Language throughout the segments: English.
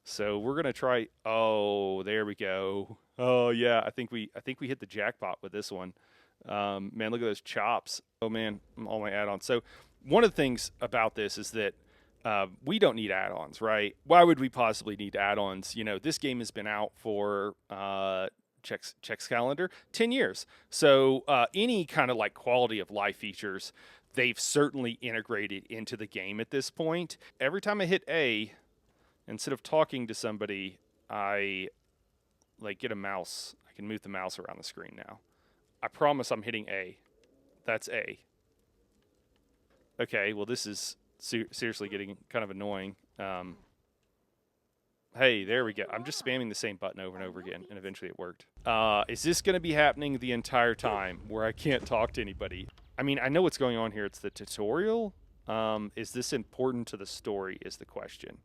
So we're gonna try. Oh, there we go. Oh yeah, I think we hit the jackpot with this one. Man, look at those chops. Oh man, all my add-ons. So one of the things about this is that we don't need add-ons, right? Why would we possibly need add-ons? This game has been out for checks calendar 10 years. So any kind of like quality of life features, they've certainly integrated into the game at this point. Every time I hit A, instead of talking to somebody, I like get a mouse. I can move the mouse around the screen now. I promise I'm hitting A. That's A. Okay, well this is seriously getting kind of annoying. Hey, there we go. I'm just spamming the same button over and over again, and eventually it worked. Is this going to be happening the entire time where I can't talk to anybody? I mean, I know what's going on here. It's the tutorial. Is this important to the story is the question.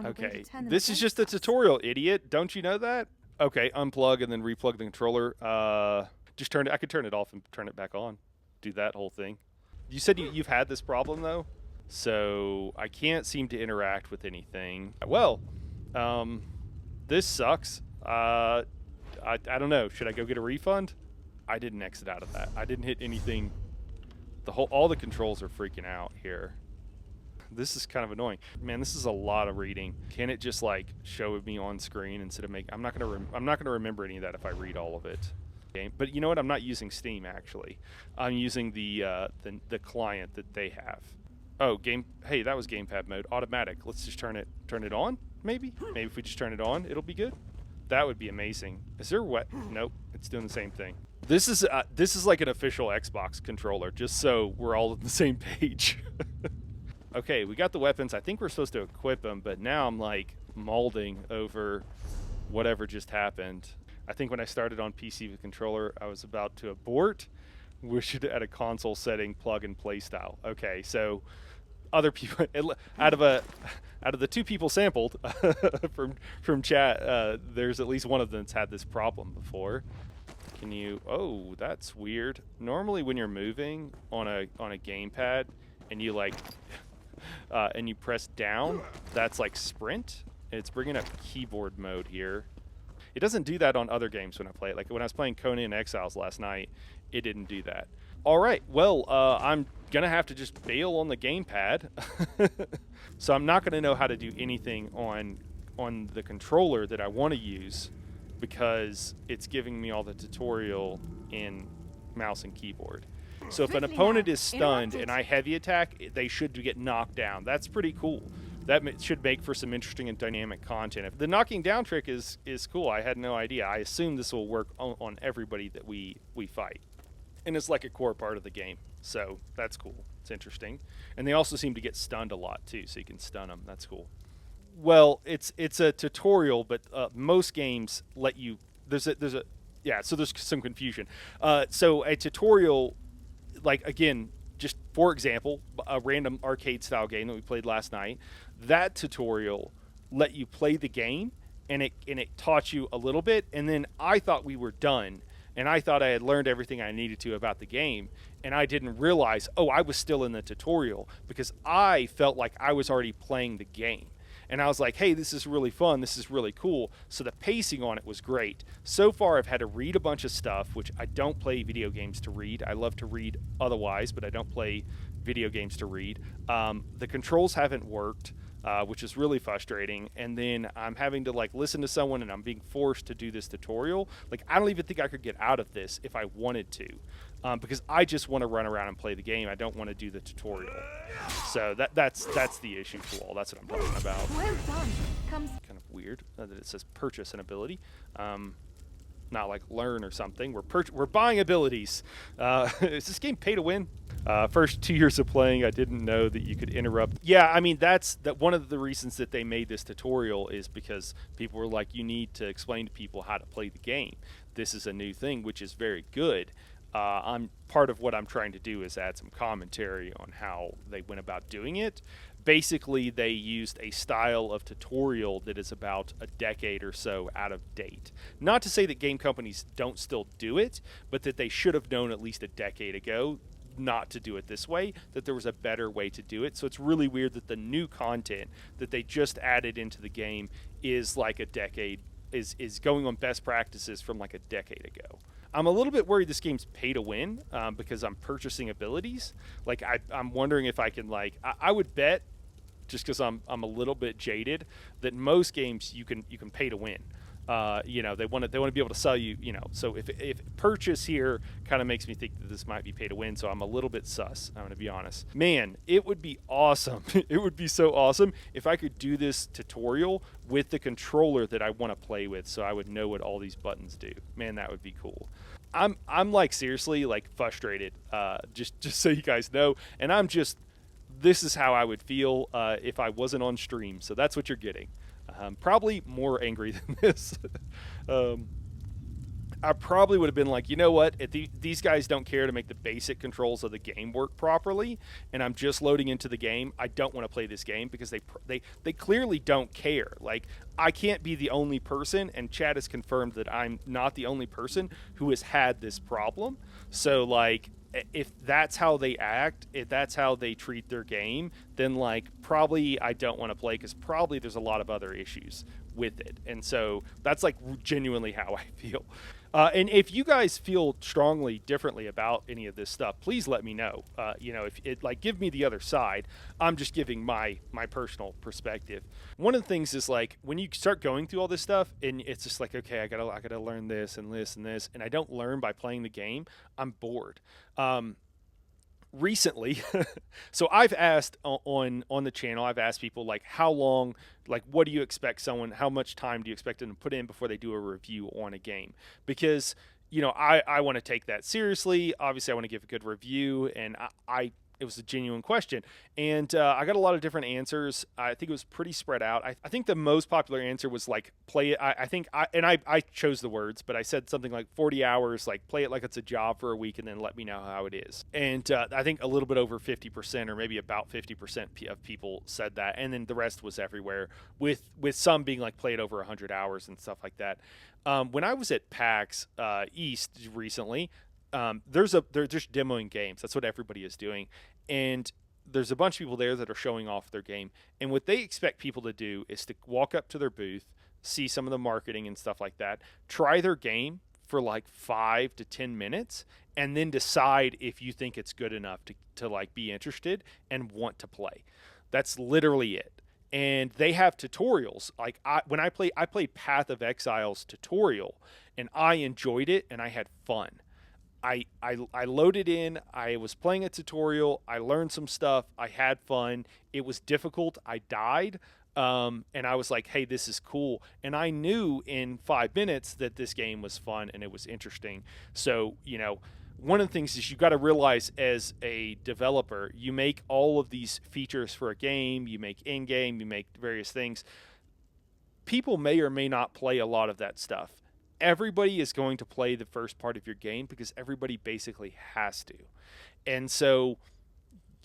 Okay, this is just a tutorial, idiot. Don't you know that? Okay, unplug and then replug the controller. Just turn it. I could turn it off and turn it back on. Do that whole thing. You said you've had this problem though, so I can't seem to interact with anything. Well, this sucks. I don't know. Should I go get a refund? I didn't exit out of that. I didn't hit anything. All the controls are freaking out here. This is kind of annoying. Man, this is a lot of reading. Can it just like show me on screen instead of I'm not gonna remember any of that if I read all of it. But you know what? I'm not using Steam actually. I'm using the client that they have. Oh, hey, that was gamepad mode, automatic. Let's just turn it on. Maybe if we just turn it on, it'll be good. That would be amazing. Is there wet? Nope, it's doing the same thing. This is like an official Xbox controller, just so we're all on the same page. Okay, we got the weapons. I think we're supposed to equip them, but now I'm like molding over whatever just happened. I think when I started on PC with controller, I was about to abort. We should add a console setting, plug and play style. Okay, so other people out of the two people sampled from chat, there's at least one of them that's had this problem before. Can you? Oh, that's weird. Normally, when you're moving on a gamepad and you like and you press down, that's like sprint. It's bringing up keyboard mode here. It doesn't do that on other games when I play it. Like when I was playing Conan Exiles last night, it didn't do that. All right, well, I'm gonna have to just bail on the gamepad. So I'm not gonna know how to do anything on the controller that I want to use because it's giving me all the tutorial in mouse and keyboard. So if an opponent is stunned and I heavy attack, they should get knocked down. That's pretty cool. That should make for some interesting and dynamic content. If the knocking down trick is cool, I had no idea. I assume this will work on everybody that we fight. And it's like a core part of the game. So that's cool. It's interesting. And they also seem to get stunned a lot too, so you can stun them. That's cool. Well, it's a tutorial, but most games let you. There's some confusion. So a tutorial, like again, just for example, a random arcade style game that we played last night, that tutorial let you play the game and it taught you a little bit, and then I thought we were done. And I thought I had learned everything I needed to about the game, and I didn't realize, I was still in the tutorial because I felt like I was already playing the game. And I was like, hey, this is really fun. This is really cool. So the pacing on it was great. So far, I've had to read a bunch of stuff, which I don't play video games to read. I love to read otherwise, but I don't play video games to read. The controls haven't worked, which is really frustrating. And then I'm having to like listen to someone and I'm being forced to do this tutorial. Like, I don't even think I could get out of this if I wanted to, because I just want to run around and play the game. I don't want to do the tutorial. So that's the issue, Tool. That's what I'm talking about. Well done. Kind of weird that it says purchase an ability. Not like learn or something. We're buying abilities. Is this game pay to win? First 2 years of playing, I didn't know that you could interrupt. Yeah, I mean that's one of the reasons that they made this tutorial is because people were like, you need to explain to people how to play the game. This is a new thing, which is very good. Part of what I'm trying to do is add some commentary on how they went about doing it. Basically, they used a style of tutorial that is about a decade or so out of date. Not to say that game companies don't still do it, but that they should have known at least a decade ago not to do it this way, that there was a better way to do it. So it's really weird that the new content that they just added into the game is like a decade is going on best practices from like a decade ago. I'm a little bit worried this game's pay to win because I'm purchasing abilities. Like I'm wondering if I can like I would bet, just because I'm a little bit jaded, that most games you can pay to win. They want to be able to sell you. So if purchase here kind of makes me think that this might be pay to win. So I'm a little bit sus. I'm gonna be honest. Man, it would be awesome. It would be so awesome if I could do this tutorial with the controller that I want to play with, so I would know what all these buttons do. Man, that would be cool. I'm like seriously like frustrated. Just so you guys know, and this is how I would feel if I wasn't on stream. So that's what you're getting. Probably more angry than this. I probably would have been like, you know what? These guys don't care to make the basic controls of the game work properly, and I'm just loading into the game. I don't want to play this game because they clearly don't care. Like, I can't be the only person, and Chad has confirmed that I'm not the only person who has had this problem. So, like, if that's how they act, if that's how they treat their game, then like probably I don't want to play, because probably there's a lot of other issues with it. And so that's like genuinely how I feel. And if you guys feel strongly differently about any of this stuff, please let me know. If it like give me the other side. I'm just giving my personal perspective. One of the things is like when you start going through all this stuff and it's just like, okay, I gotta learn this and this and this, and I don't learn by playing the game, I'm bored. Recently, so I've asked on the channel, I've asked people like how long, like what do you expect how much time do you expect them to put in before they do a review on a game? Because I want to take that seriously. Obviously I want to give a good review, and it was a genuine question, and I got a lot of different answers. I think it was pretty spread out. I think the most popular answer was like play it. I chose the words, but I said something like 40 hours, like play it like it's a job for a week, and then let me know how it is. And I think a little bit over 50%, or maybe about 50% of people said that, and then the rest was everywhere, with some being like play it over 100 hours and stuff like that. When I was at PAX East recently, they're just demoing games. That's what everybody is doing. And there's a bunch of people there that are showing off their game. And what they expect people to do is to walk up to their booth, see some of the marketing and stuff like that, try their game for like 5 to 10 minutes, and then decide if you think it's good enough to like be interested and want to play. That's literally it. And they have tutorials. Like I played Path of Exile's tutorial, and I enjoyed it and I had fun. I loaded in, I was playing a tutorial, I learned some stuff, I had fun. It was difficult, I died, and I was like, hey, this is cool. And I knew in 5 minutes that this game was fun and it was interesting. So, one of the things is you got to realize as a developer, you make all of these features for a game, you make in-game, you make various things. People may or may not play a lot of that stuff. Everybody is going to play the first part of your game because everybody basically has to. And so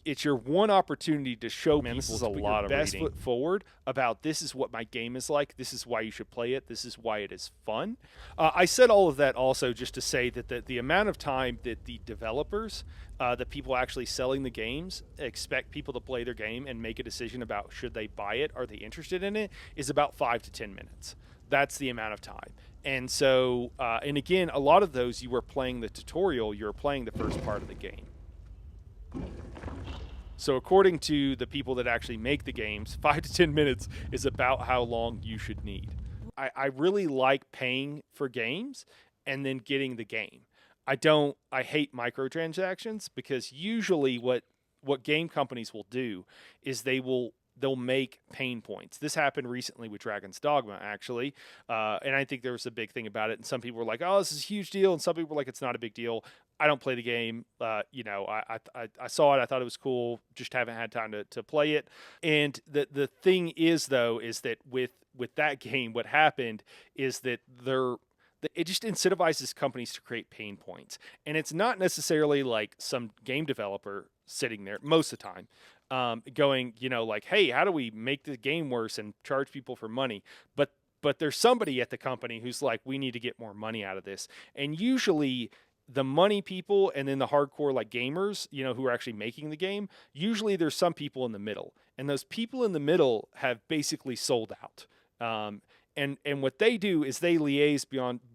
it's your one opportunity to show people this is a lot your of best reading. foot forward about this is what my game is like. This is why you should play it. This is why it is fun. I said all of that also just to say that the amount of time that the developers, the people actually selling the games, expect people to play their game and make a decision about should they buy it, are they interested in it, is about 5 to 10 minutes. That's the amount of time. And so, and again, a lot of those you were playing the tutorial, you were playing the first part of the game. So according to the people that actually make the games, 5 to 10 minutes is about how long you should need. I really like paying for games and then getting the game. I hate microtransactions, because usually what game companies will do is they'll make pain points. This happened recently with Dragon's Dogma, actually, and I think there was a big thing about it, and some people were like, oh, this is a huge deal, and some people were like, it's not a big deal. I don't play the game. I saw it. I thought it was cool. Just haven't had time to play it. And the thing is, though, is that with that game, what happened is that it just incentivizes companies to create pain points. And it's not necessarily like some game developer sitting there most of the time going, like, hey, how do we make the game worse and charge people for money? But there's somebody at the company who's like, we need to get more money out of this. And usually the money people and then the hardcore like gamers, who are actually making the game, usually there's some people in the middle. And those people in the middle have basically sold out. Um, and what they do is they liaise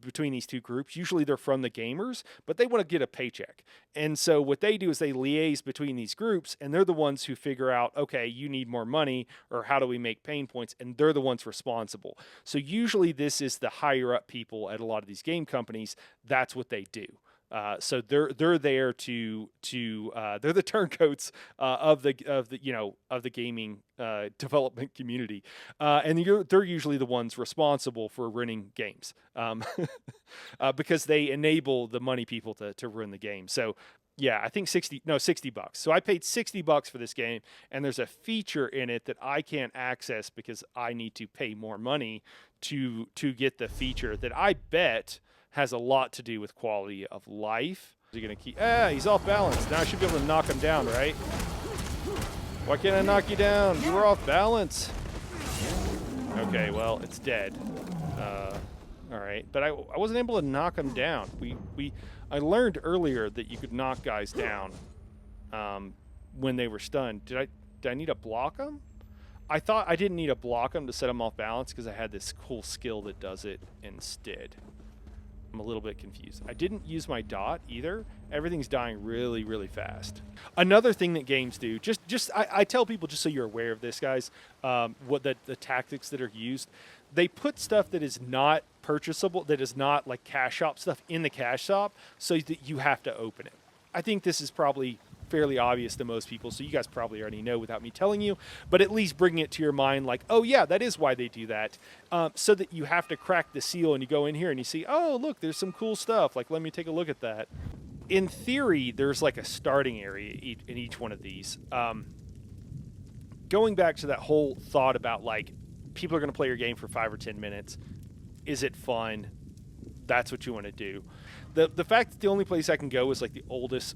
between these two groups. Usually they're from the gamers, but they want to get a paycheck. And so what they do is they liaise between these groups, and they're the ones who figure out, okay, you need more money, or how do we make pain points? And they're the ones responsible. So usually this is the higher up people at a lot of these game companies. That's what they do. So they're there to they're the turncoats of the gaming development community, and they're usually the ones responsible for running games, because they enable the money people to run the game. So yeah, I think $60. So I paid $60 for this game, and there's a feature in it that I can't access because I need to pay more money to get the feature that I bet has a lot to do with quality of life. You're gonna keep. He's off balance. Now I should be able to knock him down, right? Why can't I knock you down? You were off balance. Okay, well, it's dead. All right, but I wasn't able to knock him down. I learned earlier that you could knock guys down when they were stunned. Did I need to block them? I thought I didn't need to block them to set them off balance because I had this cool skill that does it instead. I'm a little bit confused. I didn't use my dot either. Everything's dying really, really fast. Another thing that games do, I tell people, just so you're aware of this, guys, what the tactics that are used. They put stuff that is not purchasable, that is not like cash shop stuff, in the cash shop so that you have to open it. I think this is probably fairly obvious to most people, so you guys probably already know without me telling you, but at least bringing it to your mind like, oh yeah, that is why they do that, so that you have to crack the seal and you go in here and you see, oh look, there's some cool stuff, like let me take a look at that. In theory, there's like a starting area in each one of these. Going back to that whole thought about like, people are going to play your game for 5 or 10 minutes. Is it fun? That's what you want to do. The fact that the only place I can go is like the oldest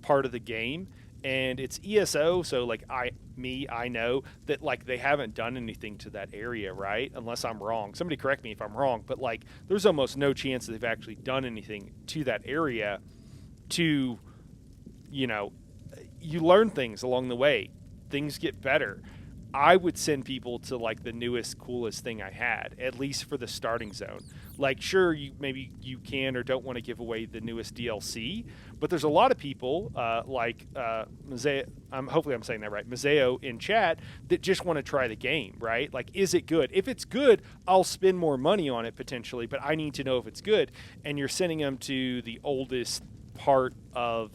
part of the game, and it's ESO, so like I know that like they haven't done anything to that area, right? Unless I'm wrong. Somebody correct me if I'm wrong, but like there's almost no chance that they've actually done anything to that area to, you learn things along the way. Things get better. I would send people to like the newest, coolest thing I had, at least for the starting zone. Like, sure, maybe you can or don't want to give away the newest DLC, but there's a lot of people like Mazeo, hopefully I'm saying that right, Mazeo in chat, that just want to try the game, right? Like, is it good? If it's good, I'll spend more money on it potentially, but I need to know if it's good. And you're sending them to the oldest part of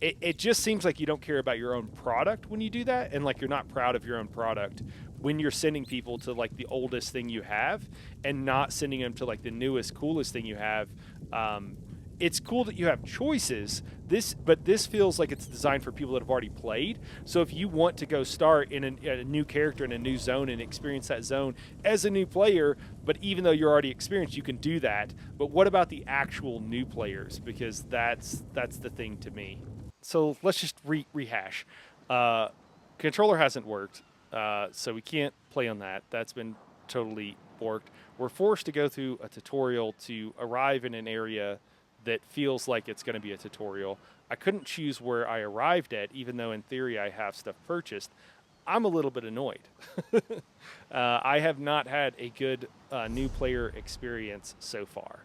it just seems like you don't care about your own product when you do that, and like you're not proud of your own product when you're sending people to like the oldest thing you have and not sending them to like the newest, coolest thing you have. It's cool that you have choices, but this feels like it's designed for people that have already played. So if you want to go start in a new character in a new zone and experience that zone as a new player, but even though you're already experienced, you can do that. But what about the actual new players? Because that's the thing to me. So let's just rehash. Controller hasn't worked, so we can't play on that. That's been totally borked. We're forced to go through a tutorial to arrive in an area that feels like it's going to be a tutorial. I couldn't choose where I arrived at, even though in theory I have stuff purchased. I'm a little bit annoyed. I have not had a good new player experience so far.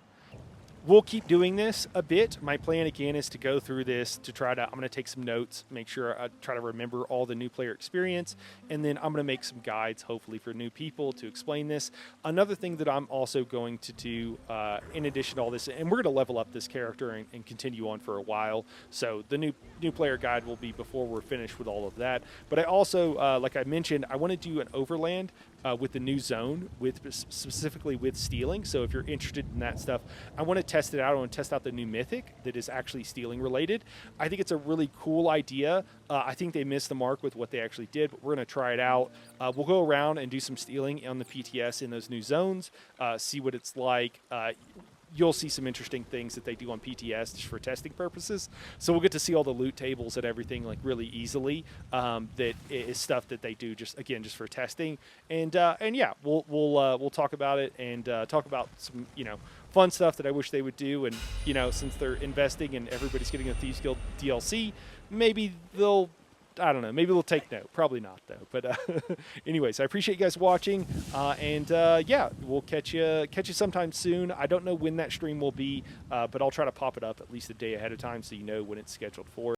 We'll keep doing this a bit. My plan again is to go through this to I'm going to take some notes, make sure I try to remember all the new player experience, and then I'm going to make some guides, hopefully for new people, to explain this. Another thing that I'm also going to do, in addition to all this, and we're going to level up this character and continue on for a while, so the new player guide will be before we're finished with all of that. But I also, like I mentioned, I want to do an overland with the new zone, specifically with stealing. So if you're interested in that stuff, I want to test it out. I want to test out the new mythic that is actually stealing related. I think it's a really cool idea. I think they missed the mark with what they actually did, but we're going to try it out. We'll go around and do some stealing on the PTS in those new zones, see what it's like. You'll see some interesting things that they do on PTS just for testing purposes. So we'll get to see all the loot tables and everything like really easily. That is stuff that they do just for testing. And yeah, we'll talk about it and talk about some fun stuff that I wish they would do. And since they're investing and everybody's getting a Thieves Guild DLC, maybe they'll I don't know. Maybe they'll take note. Probably not, though. But anyways, I appreciate you guys watching. And yeah, we'll catch you sometime soon. I don't know when that stream will be, but I'll try to pop it up at least a day ahead of time so you know when it's scheduled for.